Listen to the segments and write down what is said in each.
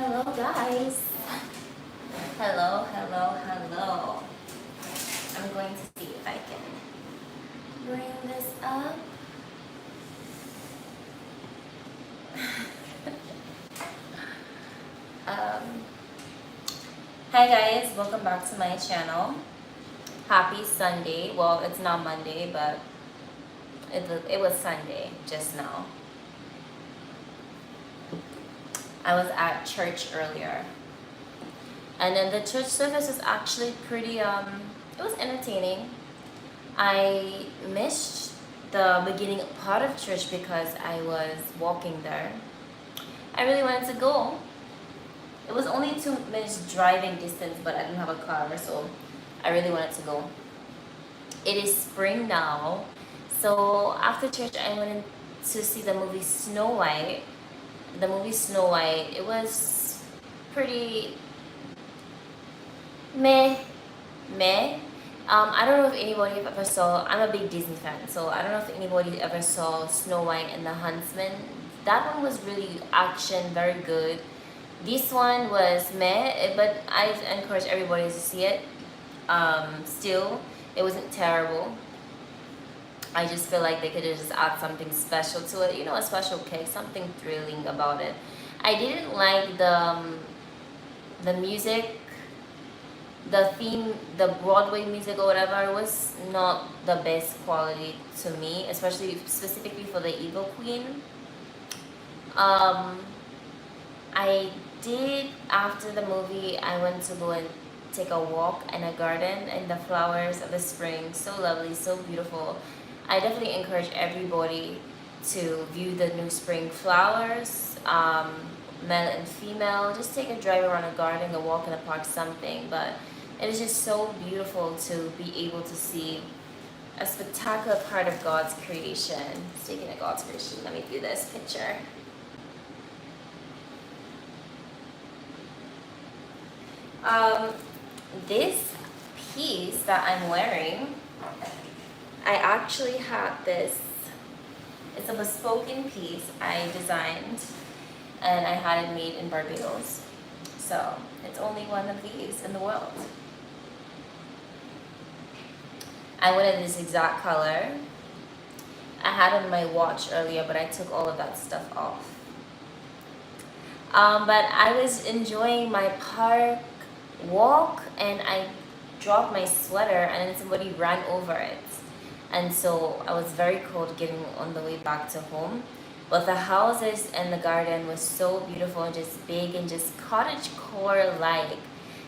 Hello guys. Hello. I'm going to see if I can bring this up. um, Hi guys, welcome back to my channel. Happy Sunday. Well, it's not Monday, but it was Sunday just now. I was at church earlier. And then the church service was actually pretty, it was entertaining. I missed the beginning part of church because I was walking there. I really wanted to go. It was only 2 minutes driving distance, but I didn't have a car, so I really wanted to go. It is spring now, so after church I went to see the movie Snow White. The movie Snow White, it was pretty meh. I don't know if anybody ever saw, I'm a big Disney fan, so I don't know if anybody ever saw Snow White and the Huntsman. That one was really action, very good. This one was meh, but I encourage everybody to see it. Still, it wasn't terrible. I just feel like they could have just add something special to it, a special kick, something thrilling about it. I didn't like the music, the theme, the Broadway music or whatever was not the best quality to me, especially specifically for the Evil Queen. I did, after the movie, I went to go and take a walk in a garden and the flowers of the spring, so lovely, so beautiful. I definitely encourage everybody to view the new spring flowers, male and female. Just take a drive around a garden, a walk in a park, something. But it is just so beautiful to be able to see a spectacular part of God's creation. Speaking of God's creation, let me do this picture. This piece that I'm wearing, I actually had this, it's a bespoken piece I designed and I had it made in Barbados. So it's only one of these in the world. I wanted this exact color. I had on my watch earlier, but I took all of that stuff off. But I was enjoying my park walk and I dropped my sweater and then somebody ran over it. And so I was very cold getting on the way back to home. But the houses and the garden was so beautiful and just big and just cottage core like.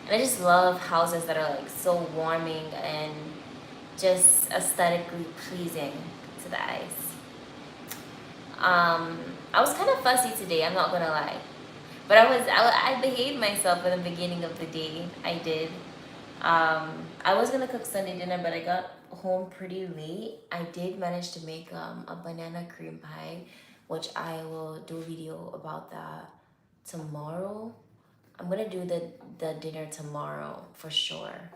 And I just love houses that are like so warming and just aesthetically pleasing to the eyes. I was kind of fussy today, I'm not gonna lie. But I behaved myself in the beginning of the day. I did. I was gonna cook Sunday dinner, but I got home pretty late. I did manage to make a banana cream pie, which I will do a video about that tomorrow. I'm gonna do the dinner tomorrow for sure.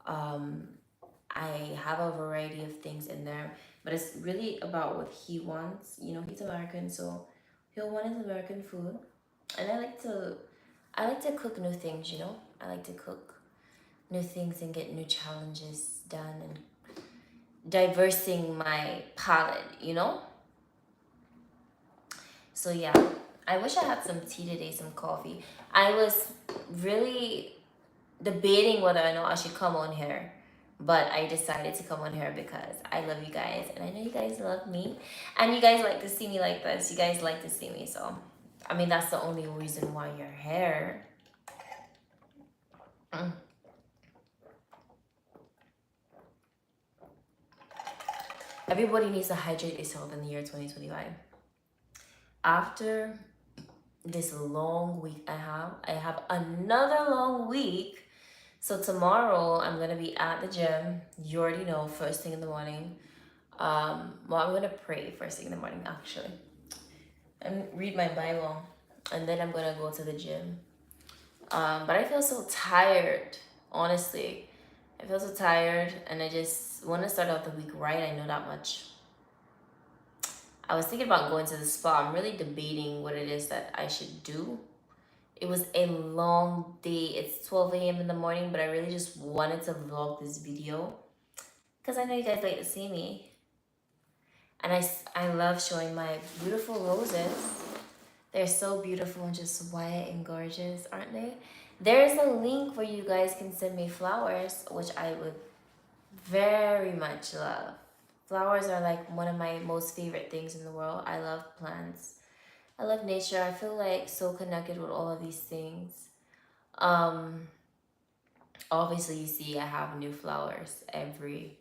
I have a variety of things in there, but it's really about what he wants. He's American, so he'll want his American food. And I like to cook new things, I like to cook new things and get new challenges done and diversing my palate. So yeah, I wish I had some tea today, some coffee. I was really debating whether or not I should come on here, but I decided to come on here because I love you guys and I know you guys love me and you guys like to see me like this. You guys like to see me, so that's the only reason why you're here. Everybody needs to hydrate themselves in the year 2025. After this long week I have another long week. So tomorrow I'm gonna be at the gym. You already know, first thing in the morning. I'm gonna pray first thing in the morning actually, and read my Bible, and then I'm gonna go to the gym. But I feel so tired, honestly. I feel so tired, and I just want to start out the week right. I know that much. I was thinking about going to the spa. I'm really debating what it is that I should do. It was a long day. It's 12 a.m. in the morning, but I really just wanted to vlog this video because I know you guys like to see me. And I love showing my beautiful roses. They're so beautiful and just white and gorgeous, aren't they? There's a link where you guys can send me flowers, which I would very much love. Flowers are like one of my most favorite things in the world. I love plants. I love nature. I feel like so connected with all of these things. Um, Obviously, you see, I have new flowers every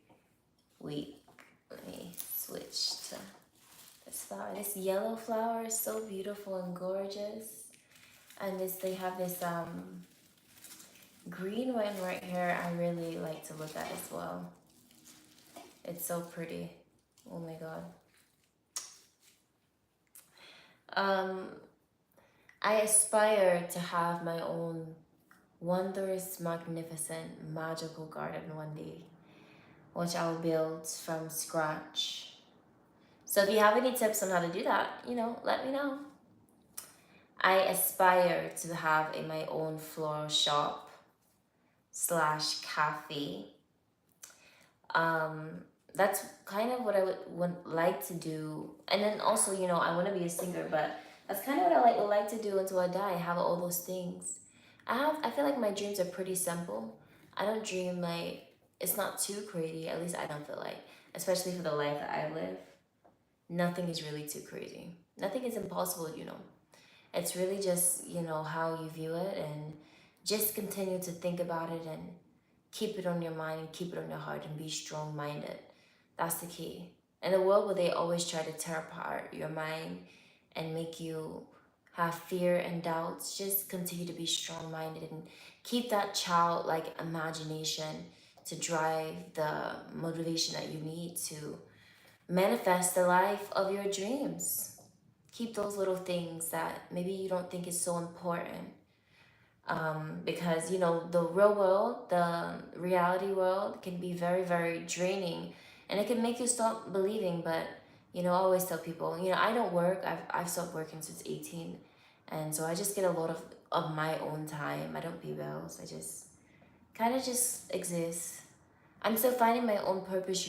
week. Let me switch to this flower. This yellow flower is so beautiful and gorgeous. And this, they have this green one right here. I really like to look at as well. It's so pretty. Oh my god. Um, I aspire to have my own wondrous, magnificent, magical garden one day, which I'll build from scratch. So if you have any tips on how to do that, let me know. I aspire to have my own floral shop slash cafe. Um, that's kind of what I would like to do. And then also, I want to be a singer, but that's kind of what I would like to do until I die. Have all those things. I feel like my dreams are pretty simple. I don't dream like it's not too crazy. At least I don't feel like, especially for the life that I live. Nothing is really too crazy. Nothing is impossible. It's really just, how you view it and just continue to think about it and keep it on your mind and keep it on your heart and be strong minded. That's the key. In a world where they always try to tear apart your mind and make you have fear and doubts, just continue to be strong minded and keep that childlike imagination to drive the motivation that you need to manifest the life of your dreams. Keep those little things that maybe you don't think is so important, because the real world, the reality world can be very, very draining, and it can make you stop believing. But I always tell people, I don't work. I've stopped working since 18, and so I just get a lot of my own time. I don't pay bills. I just kind of just exist. I'm still finding my own purpose.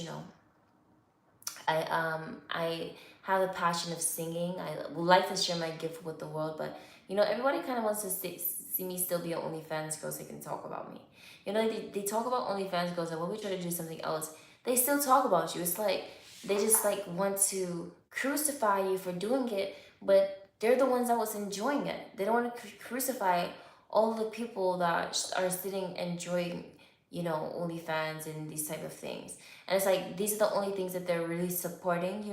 I have a passion of singing. I would like to share my gift with the world, but everybody kind of wants to see me still be an OnlyFans girl so they can talk about me. They talk about OnlyFans girls, and when we try to do something else, they still talk about you. It's like they just like want to crucify you for doing it, but they're the ones that was enjoying it. They don't want to crucify all the people that are sitting enjoying, OnlyFans and these type of things. And it's like these are the only things that they're really supporting.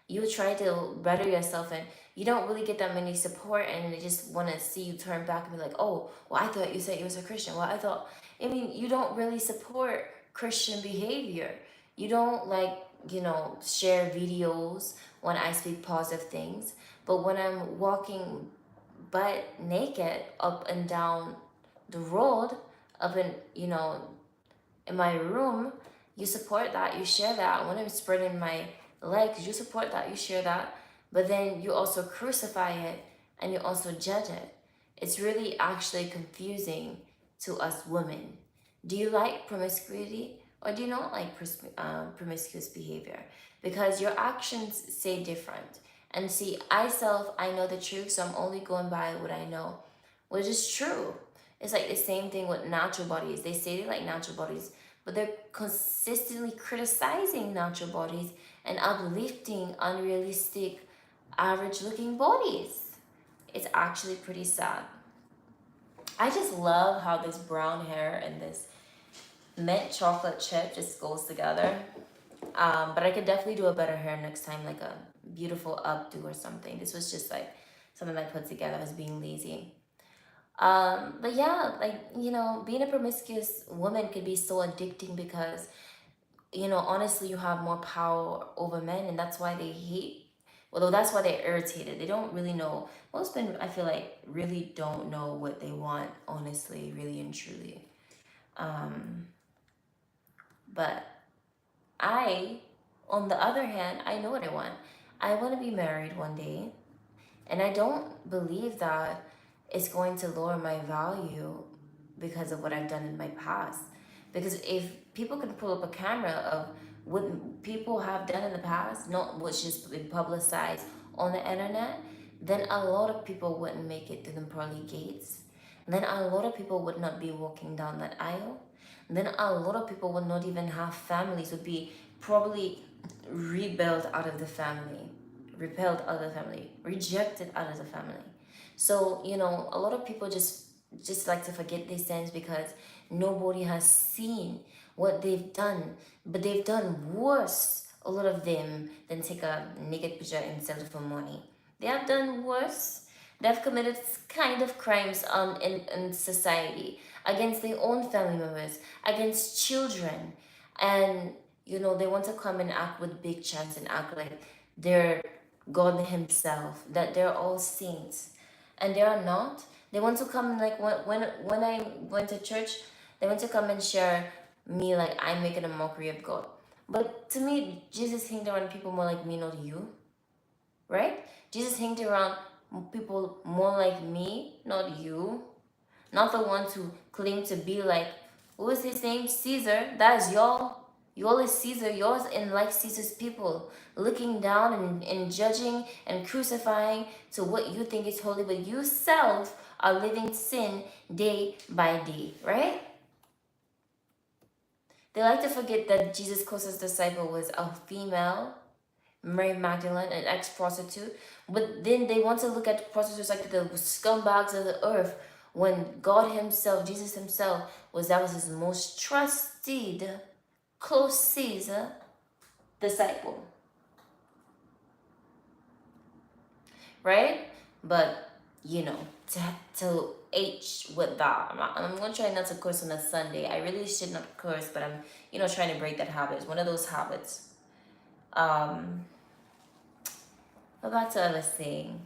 You try to better yourself and you don't really get that many support, and they just want to see you turn back and be like, oh, well, I thought you said you was a Christian. Well, I mean, you don't really support Christian behavior. You don't like, share videos when I speak positive things. But when I'm walking butt naked up and down the road, up in my room, you support that, you share that. When I'm spreading my legs, you support that, you share that. But then you also crucify it and you also judge it. It's really actually confusing to us women. Do you like promiscuity or do you not like promiscuous behavior? Because your actions say different. And see, I know the truth, so I'm only going by what I know, which is true. It's like the same thing with natural bodies. They say they like natural bodies, but they're consistently criticizing natural bodies and uplifting unrealistic, average looking bodies. It's actually pretty sad. I just love how this brown hair and this mint chocolate chip just goes together. But I could definitely do a better hair next time, like a beautiful updo or something. This was just like something I put together. I was being lazy. But yeah, like, being a promiscuous woman could be so addicting because, honestly, you have more power over men, and that's why they hate, although that's why they're irritated. They don't really know. Most men, I feel like, really don't know what they want, honestly, really and truly. Um, but I, on the other hand, I know what I want. I want to be married one day, and I don't believe that it's going to lower my value because of what I've done in my past. Because if people can pull up a camera of what people have done in the past, not what's just been publicized on the internet, then a lot of people wouldn't make it through the pearly gates. Then a lot of people would not be walking down that aisle. Then a lot of people would not even have families, would be probably rebuilt out of the family, repelled out of the family, rejected out of the family. So, a lot of people just like to forget these things because nobody has seen what they've done. But they've done worse, a lot of them, than take a naked picture and sell it for money. They have done worse. They've committed kind of crimes in society against their own family members, against children. And, they want to come and act with big chance and act like they're God Himself, that they're all saints. And they are not. They want to come, like, when I went to church, they want to come and share me like I'm making a mockery of God. But to me, Jesus hanged around people more like me, not you, right? Jesus hanged around people more like me, not you. Not the ones who claim to be like, what was his name? Caesar. That is y'all. Y'all is Caesar. Y'all in like Caesar's people. Looking down and judging and crucifying to what you think is holy, but you self are living sin day by day, right? They like to forget that Jesus' closest disciple was a female, Mary Magdalene, an ex-prostitute. But then they want to look at prostitutes like the scumbags of the earth when God Himself, Jesus Himself, that was His most trusted, closest disciple. Right? But, to H with that. I'm going to try not to curse on a Sunday. I really should not curse, but I'm, trying to break that habit. It's one of those habits. About the other thing.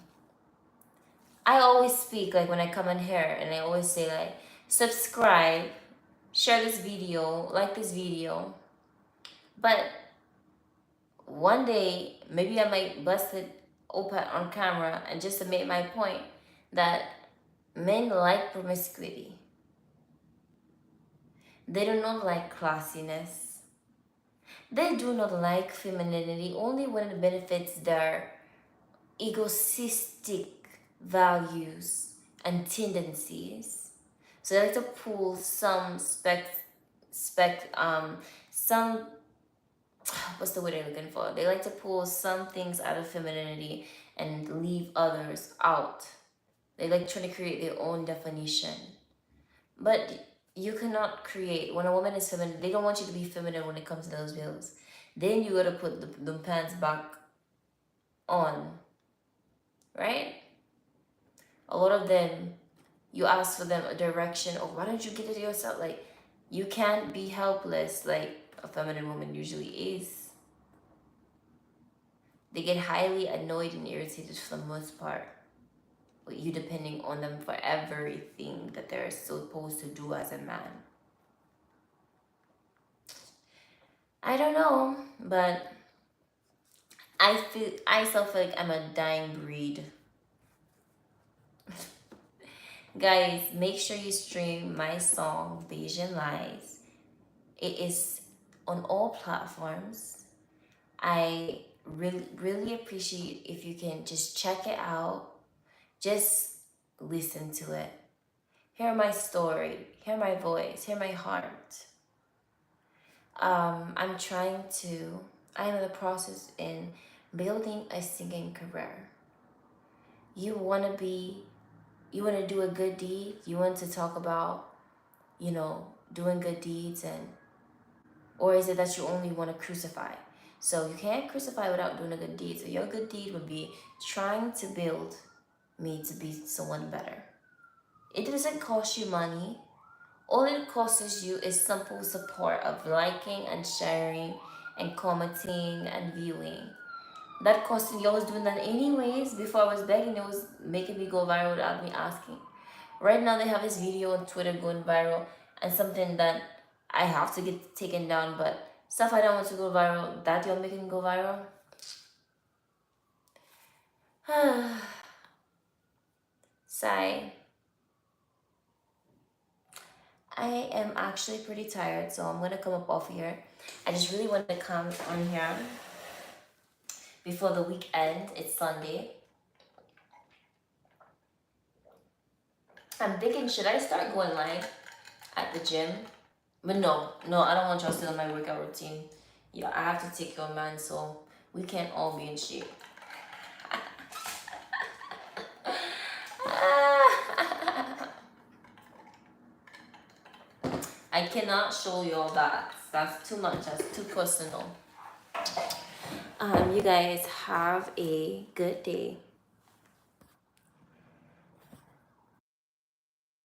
I always speak like when I come in here and I always say like subscribe, share this video, like this video. But one day maybe I might bust it open on camera and just to make my point that men like promiscuity. They do not like classiness. They do not like femininity only when it benefits their egoistic values and tendencies. So they like to pull some what's the word I'm looking for? They like to pull some things out of femininity and leave others out. They like trying to create their own definition. But you cannot create, when a woman is feminine, they don't want you to be feminine when it comes to those bills. Then you gotta put the pants back on, right? A lot of them, you ask for them a direction, or why don't you get it yourself? Like, you can't be helpless like a feminine woman usually is. They get highly annoyed and irritated for the most part with you depending on them for everything that they're supposed to do as a man. I don't know, but I still feel like I'm a dying breed. Guys, make sure you stream my song Bayesian Lies. It is on all platforms. I really appreciate if you can just check it out. Just listen to it. Hear my story, hear my voice, hear my heart. I'm in the process in building a singing career. You want to do a good deed, you want to talk about, doing good deeds, or is it that you only want to crucify? So you can't crucify without doing a good deed. So your good deed would be trying to build me to be someone better. It doesn't cost you money. All it costs you is simple support of liking and sharing and commenting and viewing. That costing you, I was doing that anyways. Before I was begging, it was making me go viral without me asking. Right now they have this video on Twitter going viral and something that I have to get taken down, but stuff I don't want to go viral, that you're making go viral. Sigh. I am actually pretty tired, so I'm gonna come up off here. I just really want to come on here before the weekend. It's Sunday. I'm thinking, should I start going live at the gym? But no, I don't want y'all to see my workout routine. Yeah, I have to take your man, so we can't all be in shape. I cannot show y'all that. That's too much. That's too personal. You guys have a good day.